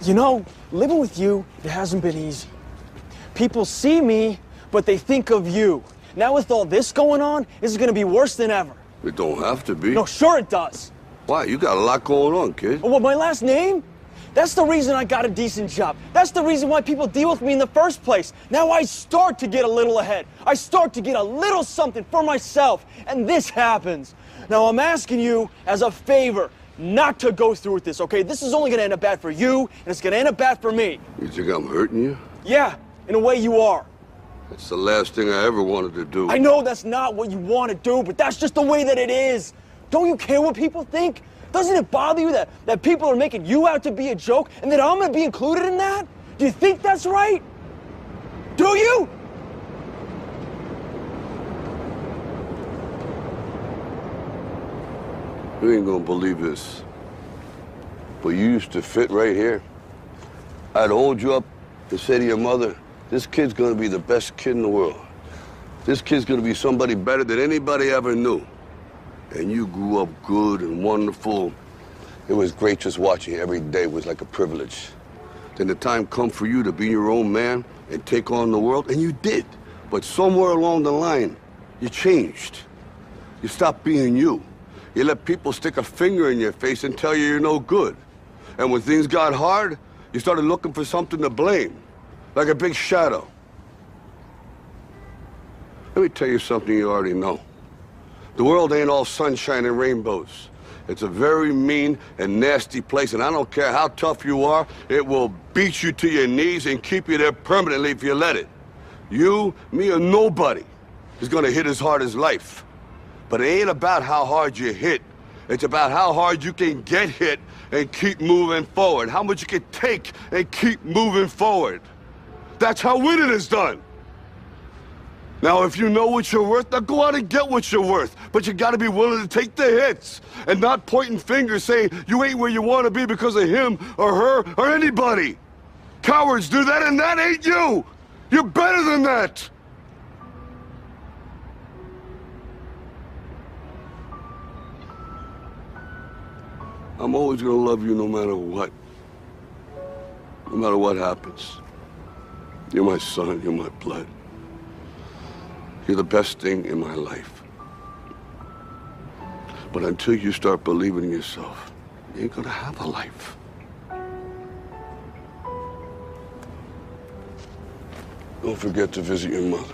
You know, living with you, it hasn't been easy. People see me, but they think of you. Now with all this going on, this is gonna be worse than ever. It don't have to be. No, sure it does. Why? You got a lot going on, kid. Oh, what, my last name? That's the reason I got a decent job. That's the reason why people deal with me in the first place. Now I start to get a little ahead. I start to get a little something for myself, and this happens. Now I'm asking you as a favor not to go through with this, okay? This is only gonna end up bad for you, and it's gonna end up bad for me. You think I'm hurting you? Yeah, in a way you are. That's the last thing I ever wanted to do. I know that's not what you want to do, but that's just the way that it is. Don't you care what people think? Doesn't it bother you that people are making you out to be a joke and that I'm gonna be included in that? Do you think that's right? Do you? You ain't gonna believe this, but you used to fit right here. I'd hold you up and say to your mother, this kid's gonna be the best kid in the world. This kid's gonna be somebody better than anybody ever knew. And you grew up good and wonderful. It was great just watching you every day. It was like a privilege. Then the time come for you to be your own man and take on the world, and you did. But somewhere along the line, you changed. You stopped being you. You let people stick a finger in your face and tell you you're no good. And when things got hard, you started looking for something to blame, like a big shadow. Let me tell you something you already know. The world ain't all sunshine and rainbows. It's a very mean and nasty place, and I don't care how tough you are, it will beat you to your knees and keep you there permanently if you let it. You, me, or nobody is gonna hit as hard as life. But it ain't about how hard you hit. It's about how hard you can get hit and keep moving forward. How much you can take and keep moving forward. That's how winning is done. Now, if you know what you're worth, now go out and get what you're worth. But you gotta be willing to take the hits and not pointing fingers saying you ain't where you wanna be because of him or her or anybody. Cowards do that, and that ain't you. You're better than that. I'm always gonna love you no matter what. No matter what happens. You're my son, you're my blood. You're the best thing in my life. But until you start believing in yourself, you ain't gonna have a life. Don't forget to visit your mother.